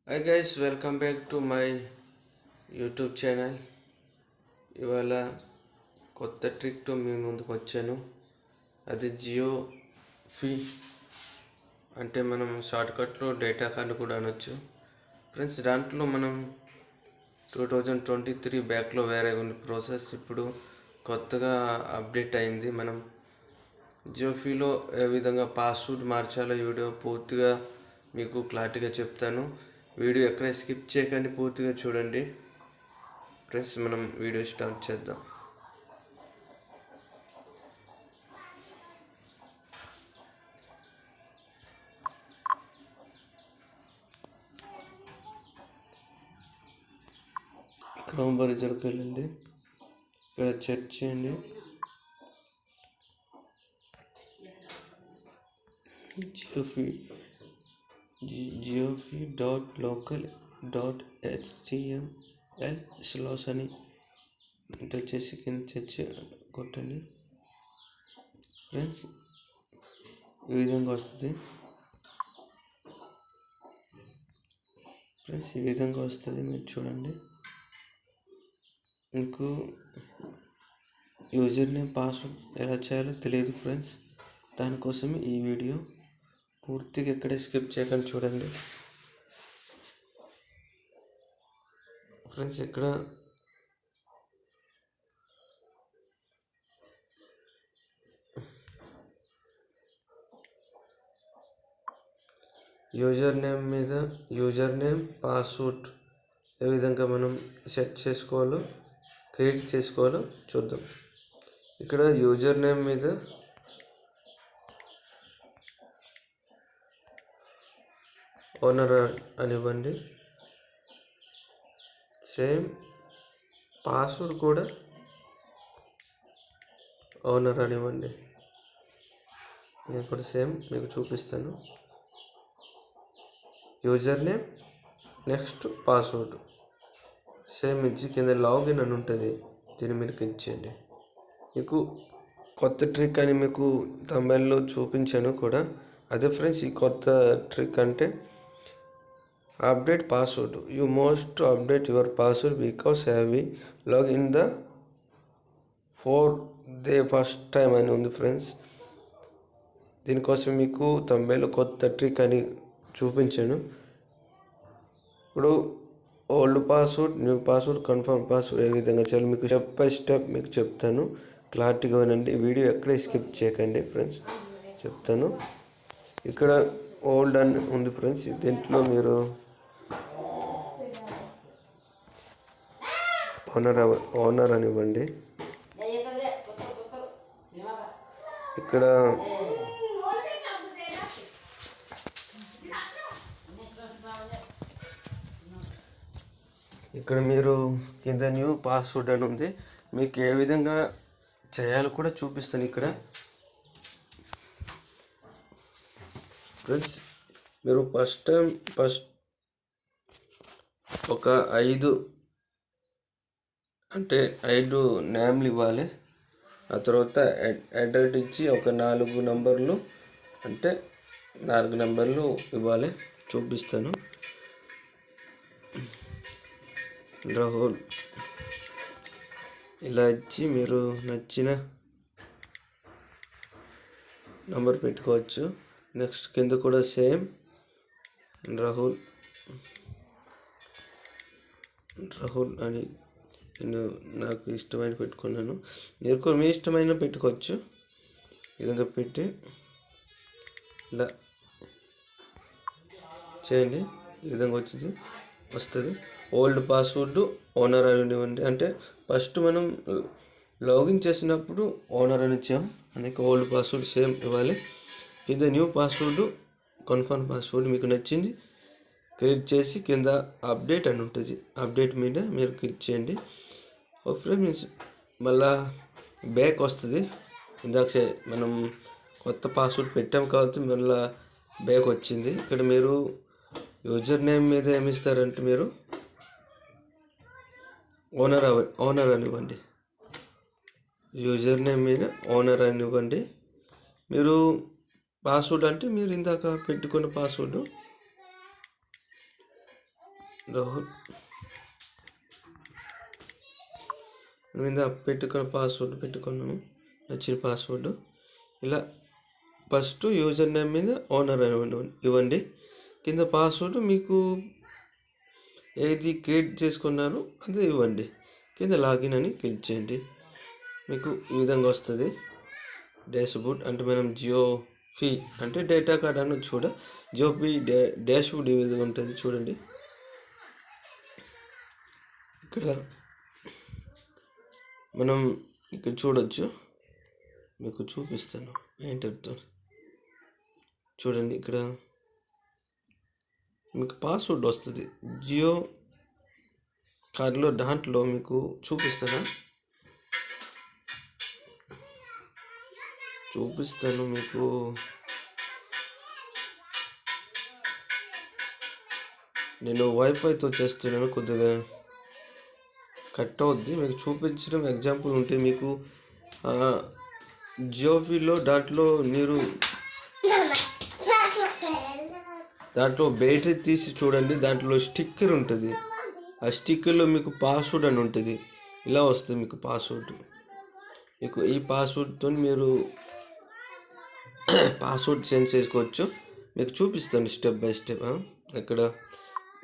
Hi guys, welcome back to my YouTube channel. ఇవాళ కొత్త ట్రిక్తో మీ ముందుకు వచ్చాను. అది జియో ఫీ, అంటే మనం షార్ట్కట్లో డేటా కార్డు కూడా అనొచ్చు ఫ్రెండ్స్. దాంట్లో మనం 2023 బ్యాక్లో వేరే ఉంది ప్రాసెస్, ఇప్పుడు కొత్తగా అప్డేట్ అయింది. మనం జియో ఫీలో ఏ విధంగా పాస్వర్డ్ మార్చాలో ఈ వీడియో పూర్తిగా మీకు క్లారిటీగా చెప్తాను. వీడియో ఎక్కడ స్కిప్ చేయకండి, పూర్తిగా చూడండి ఫ్రెండ్స్. మనం వీడియో స్టార్ట్ చేద్దాం. క్రోమ్ బ్రౌజర్కి వెళ్ళండి, ఇక్కడ సెర్చ్ చేయండి జియోఫీ.లోకల్.html/ అని ఎంటర్ చేసి కింద సెర్చ్ కొట్టండి ఫ్రెండ్స్. ఈ విధంగా వస్తుంది ఫ్రెండ్స్, ఈ విధంగా వస్తుంది. మీరు చూడండి. మీకు యూజర్ నేమ్ పాస్వర్డ్ ఎలా చేయాలో తెలియదు ఫ్రెండ్స్. దానికోసమే ఈ వీడియో పూర్తిగా ఎక్కడే స్కిప్ చేయకుండా చూడండి ఫ్రెండ్స్. ఇక్కడ యూజర్ నేమ్ పాస్వర్డ్ ఏ విధంగా మనం సెట్ చేసుకోవాలో, క్రియేట్ చేసుకోవాలో చూద్దాం. ఇక్కడ యూజర్ నేమ్ మీద ఓనర్ అనివ్వండి, సేమ్ పాస్వర్డ్ కూడా ఓనర్ అనివ్వండి. నేను కూడా సేమ్ మీకు చూపిస్తాను. User name next password same ఇచ్చి కింద లాగిన్ అని ఉంటుంది, దీన్ని మీరు క్లిక్ చేయండి. మీకు కొత్త ట్రిక్ అని మీకు తమిళ్లో చూపించాను కూడా, అదే ఫ్రెండ్స్. ఈ కొత్త ట్రిక్ అంటే update password. You must update your password because have log in the first time అని ఉంది ఫ్రెండ్స్. దీనికోసం మీకు తమిళ్లో కొత్త ట్రిక్ అని చూపించాను. ఇప్పుడు old password, new password, confirm password ఏ విధంగా చేయాలి మీకు స్టెప్ బై స్టెప్ మీకు చెప్తాను. క్లారిటీగా వినండి, వీడియో ఎక్కడే స్కిప్ చేయకండి ఫ్రెండ్స్. చెప్తాను. ఇక్కడ ఓల్డ్ అని ఉంది ఫ్రెండ్స్, దీంట్లో మీరు ఓనర్ అనివ్వండి. ఇక్కడ మీరు కింద న్యూ పాస్వర్డ్ అని ఉంది, మీకు ఏ విధంగా చేయాలో కూడా చూపిస్తాను ఇక్కడ ఫ్రెండ్స్. మీరు ఫస్ట్ ఒక 5 నేమ్లు ఇవ్వాలి. ఆ తర్వాత అడ్రస్ ఇచ్చి ఒక 4 నంబర్లు, అంటే 4 నంబర్లు ఇవ్వాలి. చూపిస్తాను. రాహుల్ ఇలా ఇచ్చి మీరు నచ్చిన నంబర్ పెట్టుకోవచ్చు. నెక్స్ట్ కింద కూడా సేమ్ రాహుల్ అని నేను నాకు ఇష్టమైన పెట్టుకున్నాను. మీరు కూడా మీ ఇష్టమైన పెట్టుకోవచ్చు. ఈ విధంగా పెట్టి ఇలా చేయండి. ఈ విధంగా వస్తుంది. ఓల్డ్ పాస్వర్డ్ ఓనర్ అని ఇవ్వండి. అంటే ఫస్ట్ మనం లాగిన్ చేసినప్పుడు ఓనర్ అని ఇచ్చాం, అందుకే ఓల్డ్ పాస్వర్డ్ సేమ్ ఇవ్వాలి. కింద న్యూ పాస్వర్డ్, కన్ఫర్మ్ పాస్వర్డ్ మీకు నచ్చింది క్రియేట్ చేసి కింద అప్డేట్ అని ఉంటుంది, అప్డేట్ మీద మీరు క్లిక్ చేయండి. ఫ్రెండ్స్ మళ్ళా బ్యాక్ వస్తుంది. ఇందాక మనం కొత్త పాస్వర్డ్ పెట్టాం కాబట్టి మళ్ళీ బ్యాక్ వచ్చింది. ఇక్కడ మీరు యూజర్ నేమ్ మీద ఏమిస్తారంటే మీరు ఓనర్ అనివ్వండి. యూజర్ నేమ్ మీద ఓనర్ అనివ్వండి. మీరు పాస్వర్డ్ అంటే మీరు ఇందాక పెట్టుకున్న పాస్వర్డ్ రాహుల్ మీద పెట్టుకున్న పాస్వర్డ్ పెట్టుకున్నాము, నచ్చిన పాస్వర్డ్. ఇలా ఫస్ట్ యూజర్ నేమ్ మీద ఓనర్ ఇవ్వండి. కింద పాస్వర్డ్ మీకు ఏది క్రియేట్ చేసుకున్నారో అది ఇవ్వండి. కింద లాగిన్ అని క్లిక్ చేయండి. మీకు ఈ విధంగా వస్తుంది డాష్బోర్డ్. అంటే మనం జియోఫీ అంటే డేటా కార్డ్ అని జియోఫీ డాష్బోర్డ్ ఈ విధంగా ఉంటుంది చూడండి. ఇక్కడ మనం ఇక్కడ చూడొచ్చు, మీకు చూపిస్తాను ఏంటంటే చూడండి. ఇక్కడ మీకు పాస్వర్డ్ వస్తుంది జియో కార్డులో, దాంట్లో మీకు చూపిస్తాను మీకు. నేను వైఫైతో చేస్తున్నాను, కొద్దిగా కట్ అవుద్ది. మీకు చూపించడం ఎగ్జాంపుల్ ఉంటే మీకు జియోఫీలో దాంట్లో బ్యాటరీ తీసి చూడండి, దాంట్లో స్టిక్కర్ ఉంటుంది. ఆ స్టిక్కర్లో మీకు పాస్వర్డ్ అని ఉంటుంది. ఇలా వస్తుంది మీకు పాస్వర్డ్. మీకు ఈ పాస్వర్డ్తో మీరు పాస్వర్డ్ చేంజ్ చేసుకోవచ్చు. మీకు చూపిస్తాను స్టెప్ బై స్టెప్. ఇక్కడ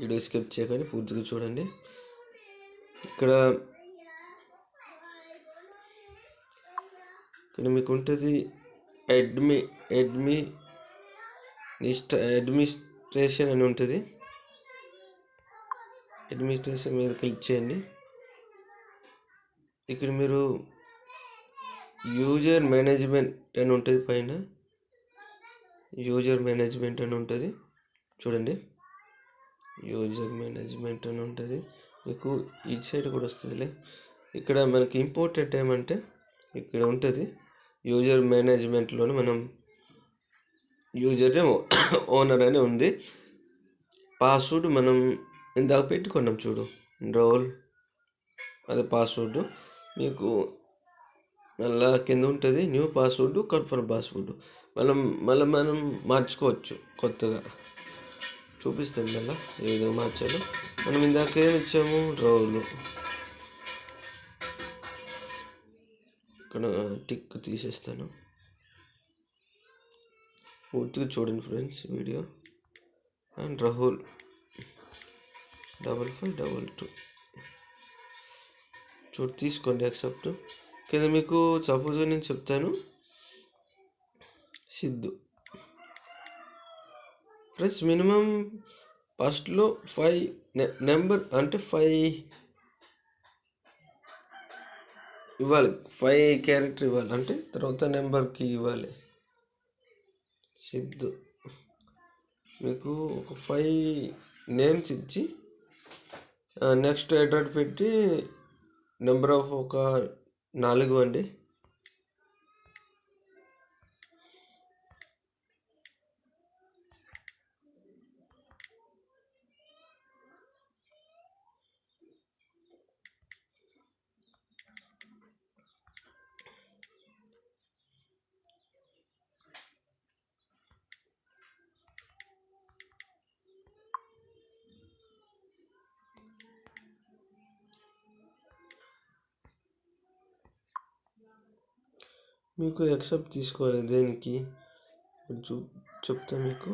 వీడియో స్కిప్ చేయకండి, పూర్తిగా చూడండి. ఇక్కడ మీకు ఉంటుంది అడ్మినిస్ట్రేషన్ అని ఉంటుంది. అడ్మినిస్ట్రేషన్ మీద క్లిక్ చేయండి. ఇక్కడ మీరు యూజర్ మేనేజ్మెంట్ అని ఉంటుంది, పైన యూజర్ మేనేజ్మెంట్ అని ఉంటుంది చూడండి. యూజర్ మేనేజ్మెంట్ అని ఉంటుంది. మీకు ఈ సైడ్ కూడా వస్తుందిలే. ఇక్కడ మనకి ఇంపార్టెంట్ ఏమంటే ఇక్కడ ఉంటుంది యూజర్ మేనేజ్మెంట్లోనే మనం యూజర్ ఓనర్ అని ఉంది. పాస్వర్డ్ మనం ఇందాక పెట్టుకున్నాం చూడు, రోల్, అదే పాస్వర్డ్. మీకు మళ్ళా కింద ఉంటుంది న్యూ పాస్వర్డ్, కన్ఫర్మ్ పాస్వర్డ్. మళ్ళీ మనం మార్చుకోవచ్చు కొత్తగా. చూపిస్తాను మళ్ళీ ఏ విధంగా మార్చాలో. మనం ఇందాక ఏమి ఇచ్చాము, రోలు. ఇక్కడ టిక్ తీసేస్తాను. పూర్తిగా చూడండి ఫ్రెండ్స్ వీడియో. అండ్ రాహుల్ 5522 తీసుకోండి, యాక్సెప్ట్. కింద మీకు సపోజ్గా నేను చెప్తాను సిద్ధు. ఫ్రెండ్స్ మినిమం ఫస్ట్లో 5 నెంబర్ అంటే 5 ఇవ్వాలి, 5 క్యారెక్టర్ ఇవ్వాలి, అంటే తర్వాత నెంబర్కి ఇవ్వాలి. సిద్ధు మీకు ఒక 5 నేమ్స్ ఇచ్చి నెక్స్ట్ అడ్రస్ పెట్టి నెంబర్ ఆఫ్ ఒక 4 అండి. మీకు యాక్సెప్ట్ తీసుకోవాలి. దేనికి చెప్తా మీకు.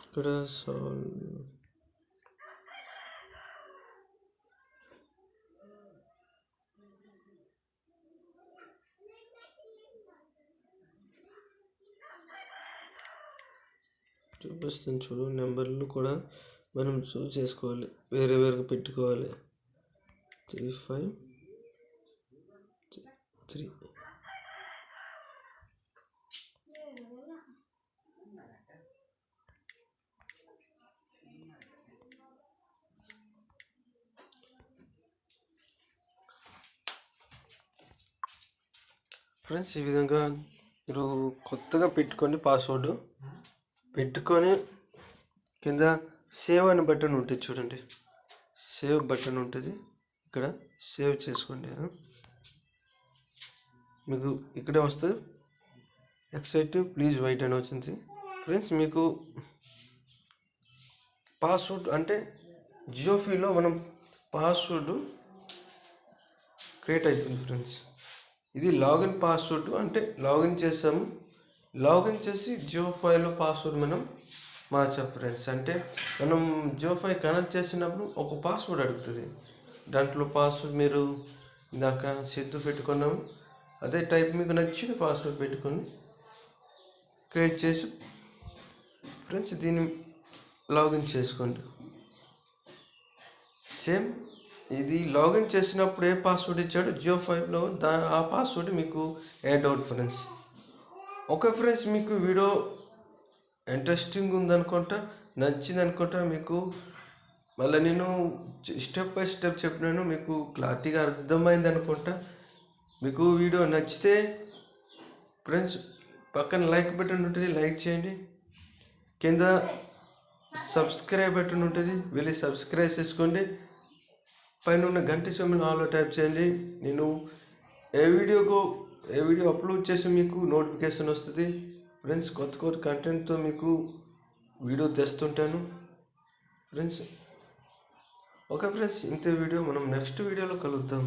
ఇక్కడ చూపిస్తాను చూడు. నెంబర్లు కూడా మనం చూస్ చేసుకోవాలి, వేరే వేరేగా పెట్టుకోవాలి. 35 3. ఫ్రెండ్స్ ఈ విధంగా మీరు కొత్తగా పెట్టుకోండి. పాస్వర్డ్ పెట్టుకొని కింద సేవ్ అని బటన్ ఉంటుంది చూడండి. సేవ్ బటన్ ఉంటుంది, ఇక్కడ సేవ్ చేసుకోండి. మీకు ఇక్కడే వస్తుంది ఎక్సైట్ ప్లీజ్ వెయిట్ అని వచ్చింది ఫ్రెండ్స్. మీకు పాస్వర్డ్ అంటే జియోఫీలో మనం పాస్వర్డ్ క్రియేట్ అవుతుంది ఫ్రెండ్స్. ఇది లాగిన్ పాస్వర్డ్ అంటే లాగిన్ చేసాము, లాగిన్ చేసి జియోఫైలో పాస్వర్డ్ మనం మార్చాం ఫ్రెండ్స్. అంటే మనం జియోఫై కనెక్ట్ చేసినప్పుడు ఒక పాస్వర్డ్ అడుగుతుంది. దాంట్లో పాస్వర్డ్ మీరు ఇందాక సిద్ధు పెట్టుకున్నాము, అదే టైప్ మీకు నచ్చిన పాస్వర్డ్ పెట్టుకొని క్రియేట్ చేసి ఫ్రెండ్స్ దీన్ని లాగిన్ చేసుకోండి. సేమ్ ఇది లాగిన్ చేసినప్పుడు ఏ పాస్వర్డ్ ఇచ్చాడో జియోఫైలో ఆ పాస్వర్డ్ మీకు add out friends. Okay friends, మీకు వీడియో ఇంట్రెస్టింగ్ ఉందనుకుంటా, నచ్చింది అనుకుంటా. మీకు మళ్ళీ నేను స్టెప్ బై స్టెప్ చెప్పినాను, మీకు క్లారిటీగా అర్థమైంది అనుకుంటా. మీకు వీడియో నచ్చితే ఫ్రెండ్స్ పక్కన లైక్ బటన్ ఉంటుంది, లైక్ చేయండి. కింద సబ్స్క్రైబ్ బటన్ ఉంటుంది, వెళ్ళి సబ్స్క్రైబ్ చేసుకోండి. పైన ఉన్న గంట సింబల్ ఆల్లో టైప్ చేయండి. నేను ఏ వీడియో అప్లోడ్ చేసి మీకు నోటిఫికేషన్ వస్తుంది ఫ్రెండ్స్. కొత్త కంటెంట్తో మీకు వీడియో తెస్తుంటాను ఫ్రెండ్స్. ఓకే ఫ్రెండ్స్, ఇంతే వీడియో. మనం నెక్స్ట్ వీడియోలో కలుద్దాం.